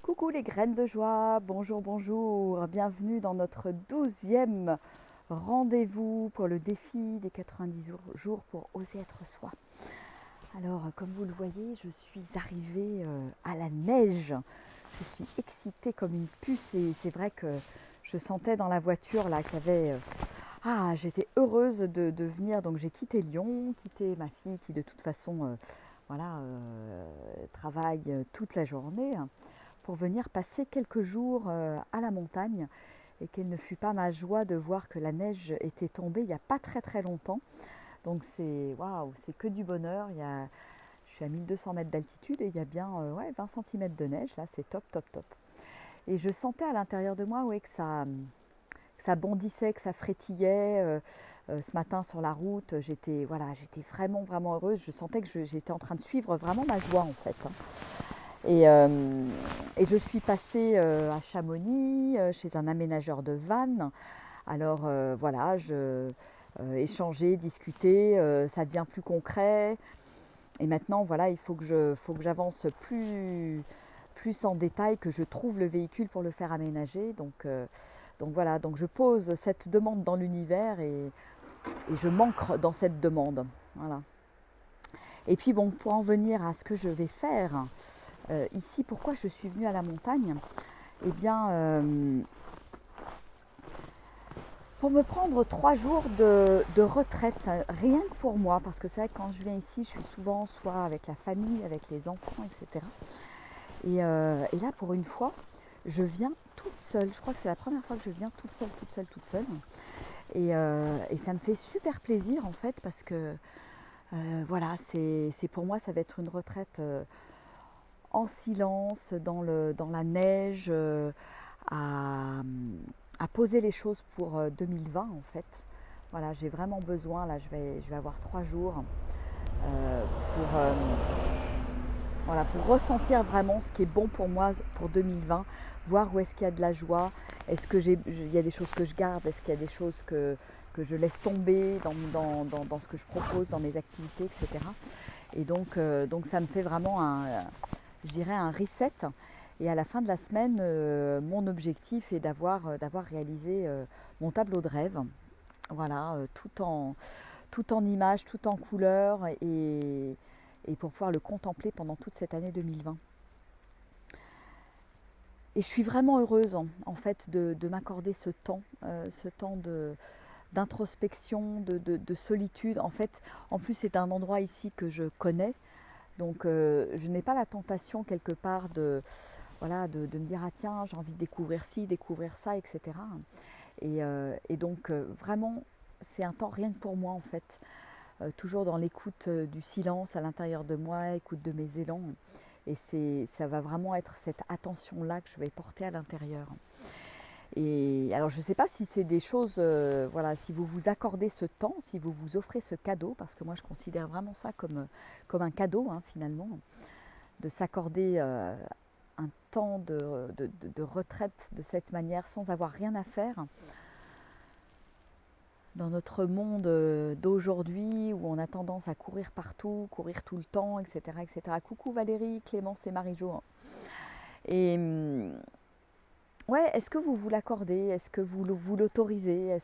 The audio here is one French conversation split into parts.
Coucou les graines de joie, bonjour, bonjour, bienvenue dans notre 12e rendez-vous pour le défi des 90 jours pour oser être soi. Alors, comme vous le voyez, je suis arrivée à la neige, je suis excitée comme une puce et c'est vrai que je sentais dans la voiture là qu'il y avait... j'étais heureuse de venir, donc j'ai quitté Lyon, quitté ma fille qui de toute façon travaille toute la journée, pour venir passer quelques jours à la montagne et quelle ne fut pas ma joie de voir que la neige était tombée il n'y a pas très très longtemps. Donc c'est waouh, c'est que du bonheur. Je suis à 1200 mètres d'altitude et il y a bien 20 cm de neige, là c'est top top top. Et je sentais à l'intérieur de moi que ça bondissait, que ça frétillait. Ce matin sur la route, j'étais vraiment vraiment heureuse. Je sentais que j'étais en train de suivre vraiment ma joie en fait. Et je suis passée à Chamonix, chez un aménageur de vannes. Alors échanger, discuter, ça devient plus concret. Et maintenant, voilà, il faut que j'avance plus en détail, que je trouve le véhicule pour le faire aménager. Donc je pose cette demande dans l'univers et je m'ancre dans cette demande. Voilà. Et puis bon, pour en venir à ce que je vais faire, ici, pourquoi je suis venue à la montagne? Eh bien, pour me prendre 3 jours de retraite, rien que pour moi, parce que c'est vrai que quand je viens ici, je suis souvent soit avec la famille, avec les enfants, etc. Et là, pour une fois, je viens toute seule. Je crois que c'est la première fois que je viens toute seule. Et ça me fait super plaisir, en fait, parce que, c'est pour moi, ça va être une retraite en silence, dans la neige, à poser les choses pour 2020 en fait. Voilà, j'ai vraiment besoin, là je vais avoir 3 jours pour, pour ressentir vraiment ce qui est bon pour moi pour 2020, voir où est-ce qu'il y a de la joie, est-ce que il y a des choses que je garde, est-ce qu'il y a des choses que je laisse tomber dans ce que je propose, dans mes activités, etc. Et donc ça me fait vraiment je dirais un reset. Et à la fin de la semaine, mon objectif est d'avoir réalisé mon tableau de rêve. Voilà, tout en images, tout en couleurs et pour pouvoir le contempler pendant toute cette année 2020. Et je suis vraiment heureuse en fait de m'accorder ce temps d'introspection, de solitude. En fait, en plus c'est un endroit ici que je connais. Donc je n'ai pas la tentation quelque part de me dire ah tiens j'ai envie de découvrir ci, découvrir ça, etc. Et donc vraiment c'est un temps rien que pour moi en fait. Toujours dans l'écoute du silence à l'intérieur de moi, écoute de mes élans. Et ça va vraiment être cette attention-là que je vais porter à l'intérieur. Et alors je ne sais pas si c'est des choses, si vous vous accordez ce temps, si vous vous offrez ce cadeau, parce que moi je considère vraiment ça comme un cadeau finalement, de s'accorder un temps de retraite de cette manière sans avoir rien à faire. Dans notre monde d'aujourd'hui où on a tendance à courir partout, courir tout le temps, etc. etc. Coucou Valérie, Clémence et Marie-Jo. Et est-ce que vous vous l'accordez? Est-ce que vous l'autorisez?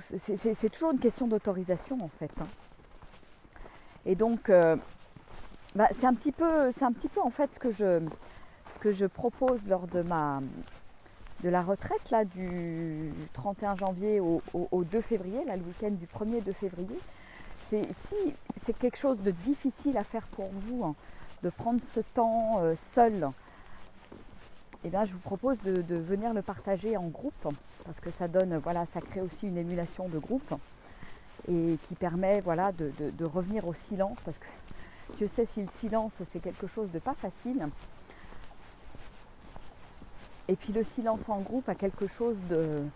C'est toujours une question d'autorisation en fait. Et donc, c'est un petit peu en fait ce que je propose lors de la retraite là, du 31 janvier au 2 février, là, le week-end du 1er 2 février. Si c'est quelque chose de difficile à faire pour vous, de prendre ce temps seul, et bien je vous propose de venir le partager en groupe, parce que ça donne, ça crée aussi une émulation de groupe et qui permet de revenir au silence, parce que Dieu sait si le silence c'est quelque chose de pas facile. Et puis le silence en groupe a quelque chose de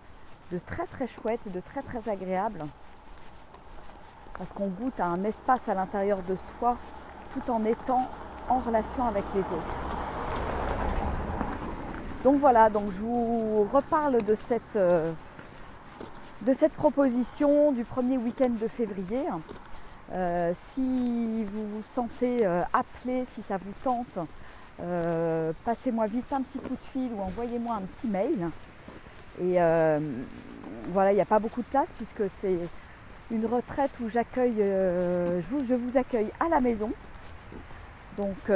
très très chouette et de très très agréable, parce qu'on goûte à un espace à l'intérieur de soi tout en étant en relation avec les autres. Donc voilà, je vous reparle de cette proposition du premier week-end de février. Si vous vous sentez appelé, si ça vous tente, passez-moi vite un petit coup de fil ou envoyez-moi un petit mail. Et voilà, il n'y a pas beaucoup de place puisque c'est une retraite où j'accueille, je vous accueille à la maison. Donc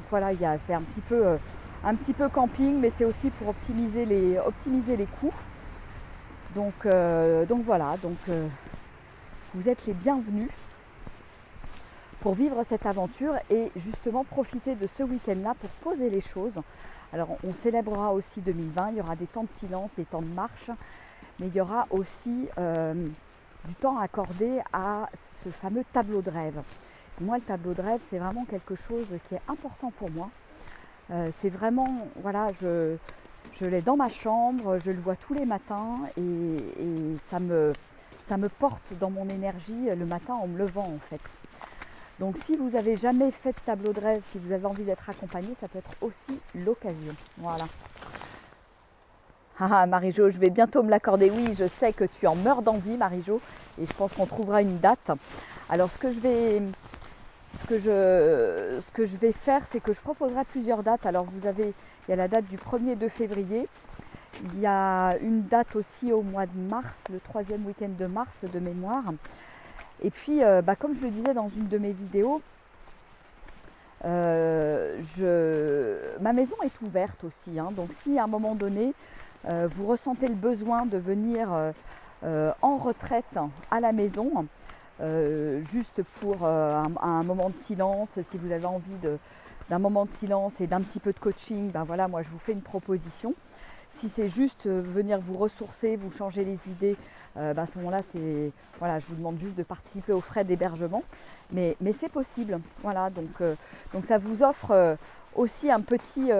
voilà, c'est un petit peu camping, mais c'est aussi pour optimiser les coûts. Donc voilà, vous êtes les bienvenus pour vivre cette aventure et justement profiter de ce week-end-là pour poser les choses. Alors on célébrera aussi 2020, il y aura des temps de silence, des temps de marche, mais il y aura aussi du temps accordé à ce fameux tableau de rêve. Moi, le tableau de rêve, c'est vraiment quelque chose qui est important pour moi. C'est vraiment, voilà, je l'ai dans ma chambre, je le vois tous les matins et ça me porte dans mon énergie le matin en me levant en fait. Donc si vous n'avez jamais fait de tableau de rêve, si vous avez envie d'être accompagné, ça peut être aussi l'occasion. Voilà. Ah Marie-Jo, je vais bientôt me l'accorder. Oui, je sais que tu en meurs d'envie Marie-Jo et je pense qu'on trouvera une date. Alors ce que je vais faire, c'est que je proposerai plusieurs dates. Alors il y a la date du 1er 2 février. Il y a une date aussi au mois de mars, le 3e week-end de mars de mémoire. Et puis, comme je le disais dans une de mes vidéos, ma maison est ouverte aussi. Hein. Donc si à un moment donné, vous ressentez le besoin de venir en retraite à la maison, juste pour un moment de silence, si vous avez envie d'un moment de silence et d'un petit peu de coaching, voilà, moi je vous fais une proposition. Si c'est juste venir vous ressourcer, vous changer les idées, à ce moment-là, voilà, je vous demande juste de participer aux frais d'hébergement. Mais c'est possible. Voilà, donc ça vous offre aussi un petit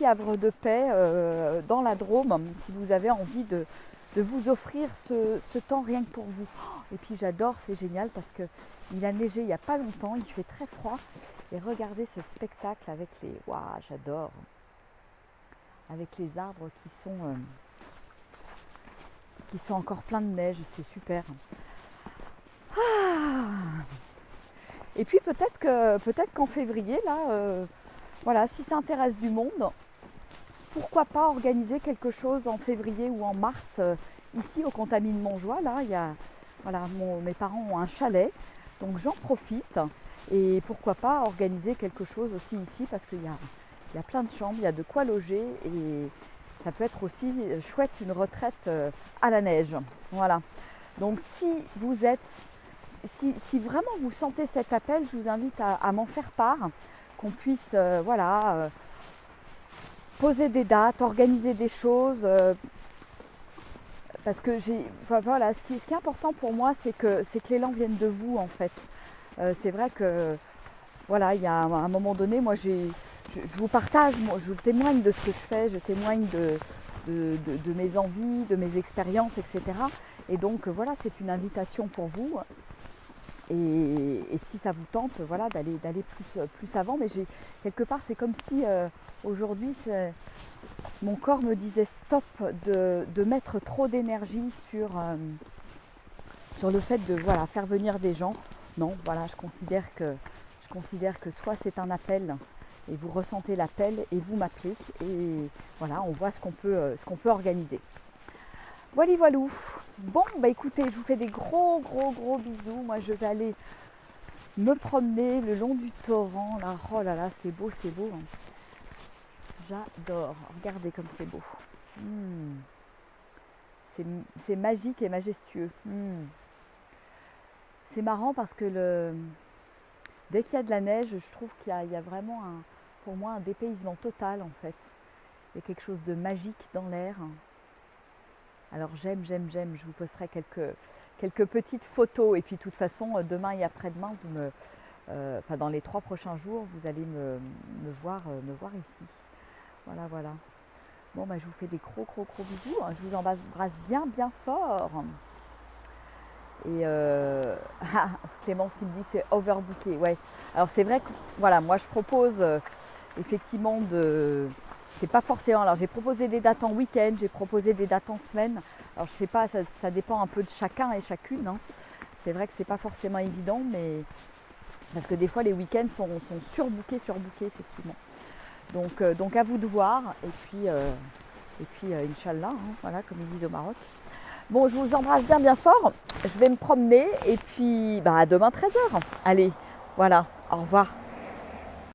havre de paix dans la Drôme, si vous avez envie de vous offrir ce temps rien que pour vous. Et puis j'adore, c'est génial parce qu'il a neigé il n'y a pas longtemps, il fait très froid. Et regardez ce spectacle avec les... Waouh, j'adore. Avec les arbres qui sont encore pleins de neige, c'est super. Ah, et puis peut-être qu'en février, là, voilà, si ça intéresse du monde, pourquoi pas organiser quelque chose en février ou en mars, ici au Contamine Montjoie. Là, voilà, mes parents ont un chalet, donc j'en profite. Et pourquoi pas organiser quelque chose aussi ici, parce qu'il y a plein de chambres, il y a de quoi loger et ça peut être aussi chouette une retraite à la neige. Voilà. Donc si vraiment vous sentez cet appel, je vous invite à m'en faire part, qu'on puisse poser des dates, organiser des choses. Parce que voilà, ce qui est important pour moi, c'est que l'élan vienne de vous en fait. C'est vrai que voilà, il y a un moment donné, moi je vous partage, je témoigne de ce que je fais, je témoigne de mes envies, de mes expériences, etc. Et donc voilà, c'est une invitation pour vous. Et si ça vous tente, voilà, d'aller plus avant. Mais quelque part, c'est comme si aujourd'hui, mon corps me disait stop de mettre trop d'énergie sur le fait de faire venir des gens. Non, voilà, je considère que soit c'est un appel et vous ressentez l'appel et vous m'appelez et voilà, on voit ce qu'on peut organiser. Voilà, voilou. Bon, écoutez, je vous fais des gros bisous. Moi, je vais aller me promener le long du torrent. Là. Oh là là, c'est beau. J'adore. Regardez comme c'est beau. C'est magique et majestueux. C'est marrant parce que dès qu'il y a de la neige, je trouve qu'il y a vraiment pour moi un dépaysement total en fait. Il y a quelque chose de magique dans l'air. Alors j'aime. Je vous posterai quelques petites photos. Et puis de toute façon, demain et après-demain, dans les 3 prochains jours, vous allez me voir ici. Voilà. Bon, je vous fais des gros bisous. Je vous embrasse bien fort. Et Clémence qui me dit c'est overbooké. Ouais. Alors c'est vrai que voilà, moi je propose effectivement c'est pas forcément. Alors j'ai proposé des dates en week-end, j'ai proposé des dates en semaine. Alors je sais pas, ça dépend un peu de chacun et chacune. Hein. C'est vrai que c'est pas forcément évident, mais parce que des fois les week-ends sont surbookés, effectivement. Donc à vous de voir, et puis Inch'Allah, hein, voilà, comme ils disent au Maroc. Bon, je vous embrasse bien fort, je vais me promener, et puis à demain 13h. Allez, voilà, au revoir.